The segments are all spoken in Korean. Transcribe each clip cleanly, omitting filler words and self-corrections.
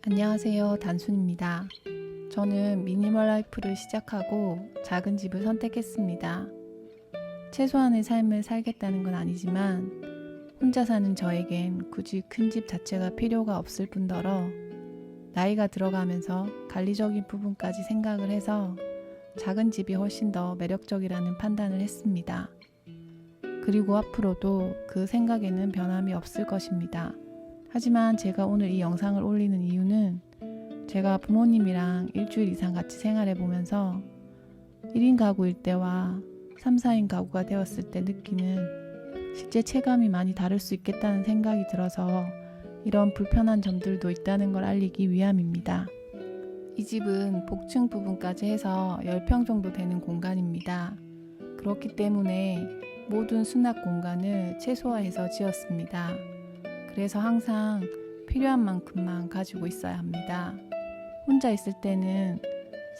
안녕하세요. 단순입니다. 저는 미니멀 라이프를 시작하고 작은 집을 선택했습니다. 최소한의 삶을 살겠다는 건 아니지만 혼자 사는 저에겐 굳이 큰 집 자체가 필요가 없을 뿐더러 나이가 들어가면서 관리적인 부분까지 생각을 해서 작은 집이 훨씬 더 매력적이라는 판단을 했습니다. 그리고 앞으로도 그 생각에는 변함이 없을 것입니다. 하지만 제가 오늘 이 영상을 올리는 이유는 제가 부모님이랑 일주일 이상 같이 생활해 보면서 1인 가구일 때와 3, 4인 가구가 되었을 때 느끼는 실제 체감이 많이 다를 수 있겠다는 생각이 들어서 이런 불편한 점들도 있다는 걸 알리기 위함입니다. 이 집은 복층 부분까지 해서 10평 정도 되는 공간입니다. 그렇기 때문에 모든 수납 공간을 최소화해서 지었습니다. 그래서 항상 필요한 만큼만 가지고 있어야 합니다. 혼자 있을 때는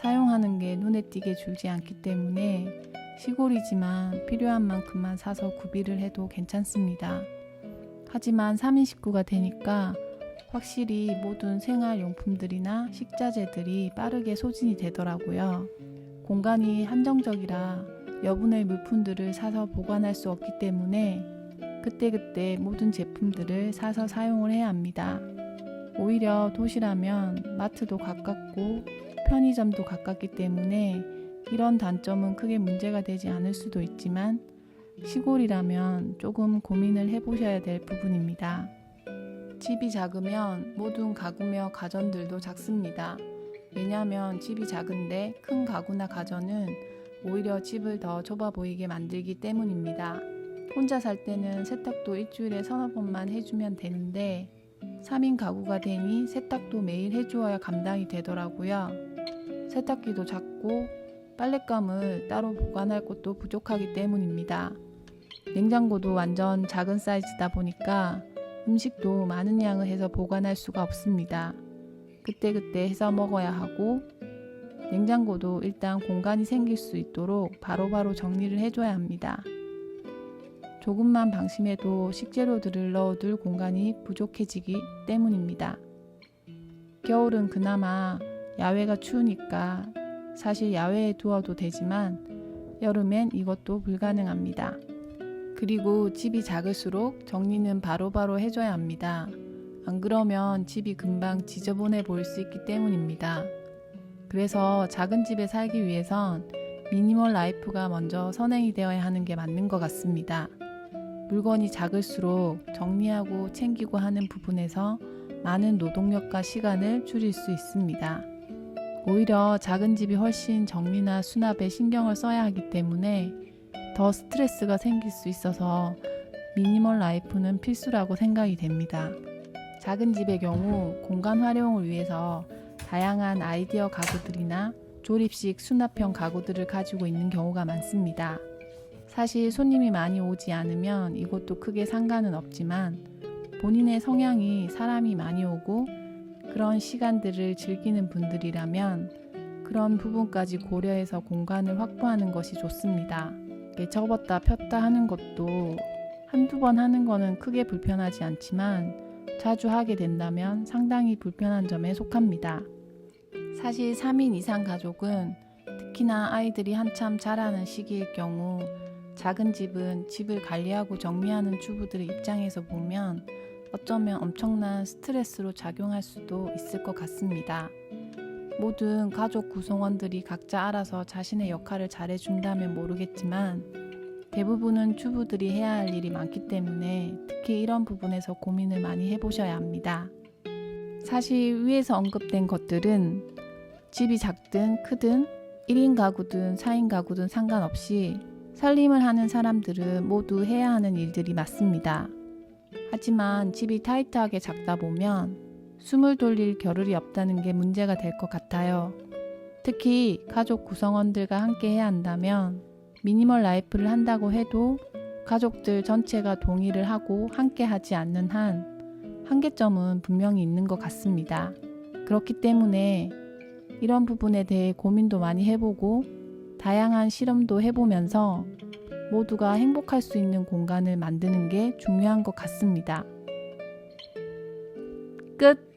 사용하는 게 눈에 띄게 줄지 않기 때문에 시골이지만 필요한 만큼만 사서 구비를 해도 괜찮습니다. 하지만 3인 식구가 되니까 확실히 모든 생활용품들이나 식자재들이 빠르게 소진이 되더라고요. 공간이 한정적이라 여분의 물품들을 사서 보관할 수 없기 때문에 그때그때 모든 제품들을 사서 사용을 해야 합니다. 오히려 도시라면 마트도 가깝고 편의점도 가깝기 때문에 이런 단점은 크게 문제가 되지 않을 수도 있지만 시골이라면 조금 고민을 해보셔야 될 부분입니다. 집이 작으면 모든 가구며 가전들도 작습니다. 왜냐하면 집이 작은데 큰 가구나 가전은 오히려 집을 더 좁아 보이게 만들기 때문입니다. 혼자 살 때는 세탁도 일주일에 서너 번만 해주면 되는데 3인 가구가 되니 세탁도 매일 해주어야 감당이 되더라고요. 세탁기도 작고 빨랫감을 따로 보관할 곳도 부족하기 때문입니다. 냉장고도 완전 작은 사이즈다 보니까 음식도 많은 양을 해서 보관할 수가 없습니다. 그때그때 해서 먹어야 하고 냉장고도 일단 공간이 생길 수 있도록 바로바로 정리를 해줘야 합니다. 조금만 방심해도 식재료들을 넣어둘 공간이 부족해지기 때문입니다. 겨울은 그나마 야외가 추우니까 사실 야외에 두어도 되지만 여름엔 이것도 불가능합니다. 그리고 집이 작을수록 정리는 바로바로 해줘야 합니다. 안 그러면 집이 금방 지저분해 보일 수 있기 때문입니다. 그래서 작은 집에 살기 위해선 미니멀 라이프가 먼저 선행이 되어야 하는 게 맞는 것 같습니다. 물건이 작을수록 정리하고 챙기고 하는 부분에서 많은 노동력과 시간을 줄일 수 있습니다. 오히려 작은 집이 훨씬 정리나 수납에 신경을 써야 하기 때문에 더 스트레스가 생길 수 있어서 미니멀 라이프는 필수라고 생각이 됩니다. 작은 집의 경우 공간 활용을 위해서 다양한 아이디어 가구들이나 조립식 수납형 가구들을 가지고 있는 경우가 많습니다. 사실 손님이 많이 오지 않으면 이것도 크게 상관은 없지만 본인의 성향이 사람이 많이 오고 그런 시간들을 즐기는 분들이라면 그런 부분까지 고려해서 공간을 확보하는 것이 좋습니다. 접었다 폈다 하는 것도 한두 번 하는 거는 크게 불편하지 않지만 자주 하게 된다면 상당히 불편한 점에 속합니다. 사실 3인 이상 가족은 특히나 아이들이 한참 자라는 시기일 경우 작은 집은 집을 관리하고 정리하는 주부들의 입장에서 보면 어쩌면 엄청난 스트레스로 작용할 수도 있을 것 같습니다. 모든 가족 구성원들이 각자 알아서 자신의 역할을 잘해준다면 모르겠지만 대부분은 주부들이 해야 할 일이 많기 때문에 특히 이런 부분에서 고민을 많이 해보셔야 합니다. 사실 위에서 언급된 것들은 집이 작든 크든 1인 가구든 4인 가구든 상관없이 살림을 하는 사람들은 모두 해야 하는 일들이 맞습니다. 하지만 집이 타이트하게 작다 보면 숨을 돌릴 겨를이 없다는 게 문제가 될 것 같아요. 특히 가족 구성원들과 함께 해야 한다면 미니멀 라이프를 한다고 해도 가족들 전체가 동의를 하고 함께 하지 않는 한 한계점은 분명히 있는 것 같습니다. 그렇기 때문에 이런 부분에 대해 고민도 많이 해보고 다양한 실험도 해보면서 모두가 행복할 수 있는 공간을 만드는 게 중요한 것 같습니다. 끝!